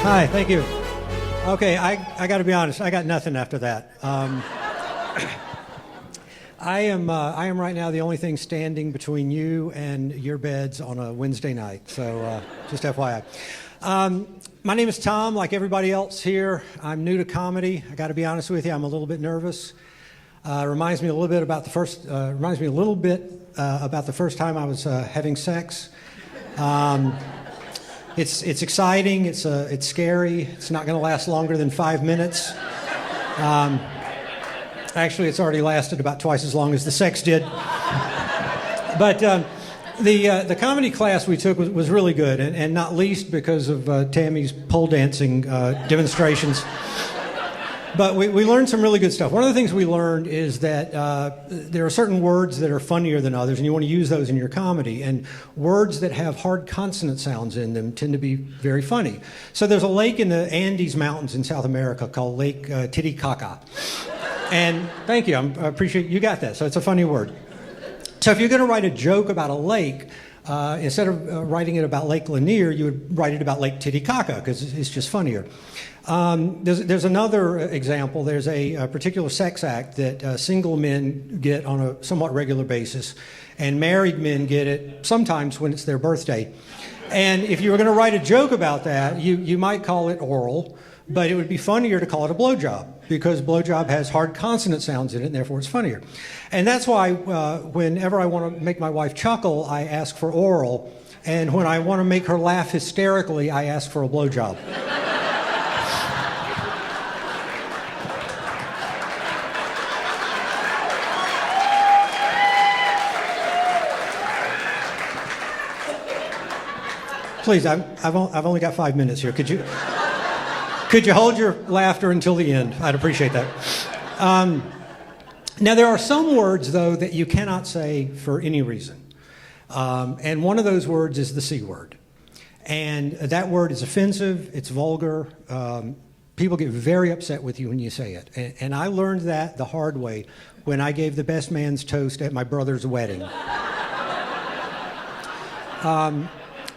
Hi, thank you. Okay, I got to be honest. I got nothing after that. I am right now the only thing standing between you and your beds on a Wednesday night. So just FYI. My name is Tom. Like everybody else here, I'm new to comedy. I got to be honest with you. I'm a little bit nervous. Reminds me a little bit about the first. About the first time I was having sex. It's exciting. It's scary. It's not going to last longer than 5 minutes. Actually, it's already lasted about twice as long as the sex did. But the comedy class we took was really good, and not least because of Tammy's pole dancing demonstrations. But we learned some really good stuff. One of the things we learned is that there are certain words that are funnier than others, and you want to use those in your comedy. And words that have hard consonant sounds in them tend to be very funny. So there's a lake in the Andes Mountains in South America called Lake Titicaca. And thank you, I appreciate you got that. So it's a funny word. So if you're going to write a joke about a lake, instead of writing it about Lake Lanier, you would write it about Lake Titicaca because it's just funnier. There's another example. There's a particular sex act that single men get on a somewhat regular basis, and married men get it sometimes when it's their birthday. And if you were going to write a joke about that, you might call it oral, but it would be funnier to call it a blowjob because blowjob has hard consonant sounds in it, and therefore it's funnier. And that's why whenever I want to make my wife chuckle, I ask for oral, and when I want to make her laugh hysterically, I ask for a blowjob. Please, I've only got 5 minutes here. Could you hold your laughter until the end? I'd appreciate that. Now, there are some words, though, that you cannot say for any reason. And one of those words is the C word. And that word is offensive. It's vulgar. People get very upset with you when you say it. And I learned that the hard way when I gave the best man's toast at my brother's wedding.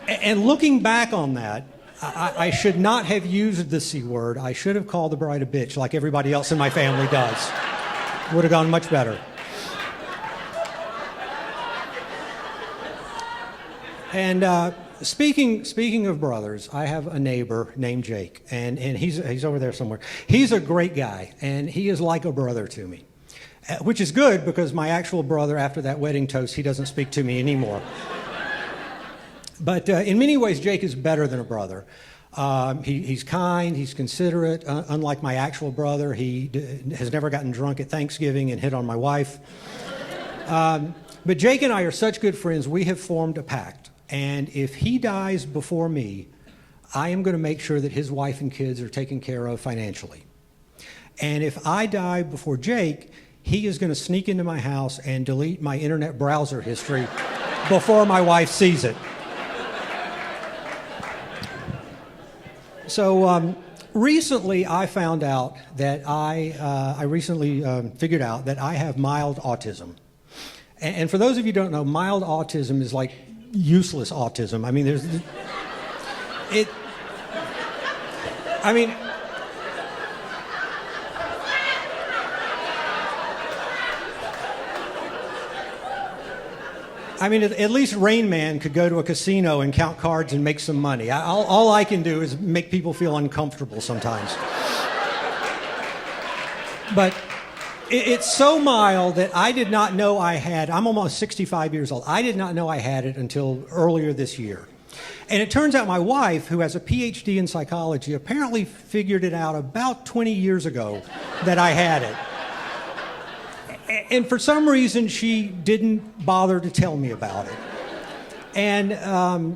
And looking back on that, I should not have used the C word. I should have called the bride a bitch like everybody else in my family does. Would have gone much better. And speaking of brothers, I have a neighbor named Jake, and he's over there somewhere. He's a great guy, and he is like a brother to me, which is good because my actual brother, after that wedding toast, he doesn't speak to me anymore. But in many ways, Jake is better than a brother. He's kind, he's considerate. Unlike my actual brother, he has never gotten drunk at Thanksgiving and hit on my wife. But Jake and I are such good friends, we have formed a pact. And if he dies before me, I am going to make sure that his wife and kids are taken care of financially. And if I die before Jake, he is going to sneak into my house and delete my internet browser history before my wife sees it. So recently, I found out that I recently figured out that I have mild autism. And for those of you who don't know, mild autism is like useless autism. I mean, at least Rain Man could go to a casino and count cards and make some money. All I can do is make people feel uncomfortable sometimes. But it's so mild that I did not know I had. I'm almost 65 years old. I did not know I had it until earlier this year. And it turns out my wife, who has a PhD in psychology, apparently figured it out about 20 years ago that I had it. And for some reason, she didn't bother to tell me about it. And, I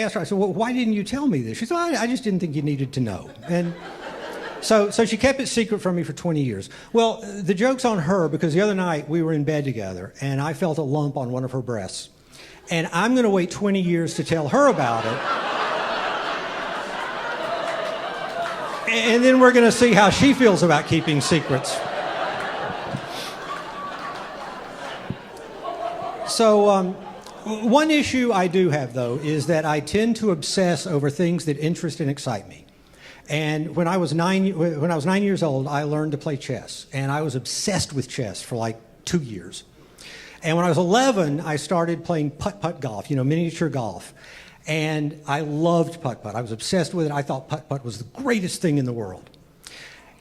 asked her, I said, well, why didn't you tell me this? She said, I just didn't think you needed to know. And so she kept it secret from me for 20 years. Well, the joke's on her because the other night we were in bed together, and I felt a lump on one of her breasts. And I'm going to wait 20 years to tell her about it. And then we're going to see how she feels about keeping secrets. So One issue I do have, though, is that I tend to obsess over things that interest and excite me. And when I was 9 years old, I learned to play chess, and I was obsessed with chess for like 2 years. And when I was 11, I started playing putt-putt golf, miniature golf. And I loved putt-putt. I was obsessed with it. I thought putt-putt was the greatest thing in the world.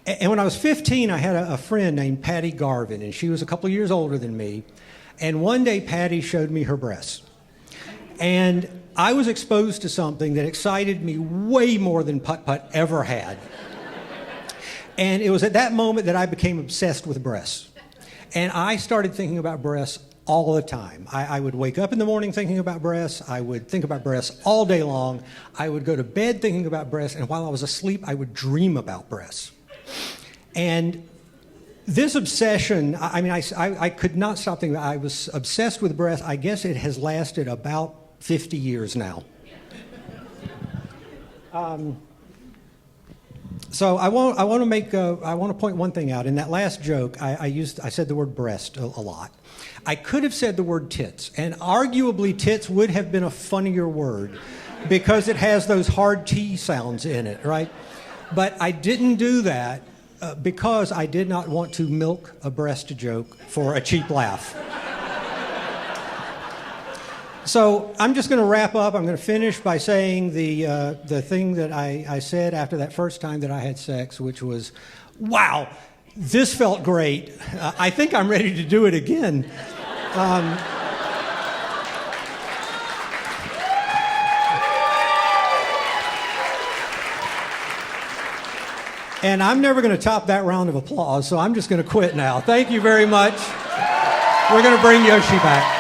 And when I was 15, I had a friend named Patty Garvin, and she was a couple of years older than me. And one day, Patty showed me her breasts. And I was exposed to something that excited me way more than putt-putt ever had. And it was at that moment that I became obsessed with breasts. And I started thinking about breasts all the time. I would wake up in the morning thinking about breasts. I would think about breasts all day long. I would go to bed thinking about breasts. And while I was asleep, I would dream about breasts. And this obsession, I could not stop thinking about it. I was obsessed with breasts. I guess it has lasted about 50 years now. So I want to point one thing out. In that last joke, I said the word breast a lot. I could have said the word tits, and arguably tits would have been a funnier word because it has those hard T sounds in it, right? But I didn't do that because I did not want to milk a breast joke for a cheap laugh. So I'm just going to wrap up. I'm going to finish by saying the thing that I said after that first time that I had sex, which was, wow, this felt great. I think I'm ready to do it again. And I'm never going to top that round of applause, so I'm just going to quit now. Thank you very much. We're going to bring Yoshi back.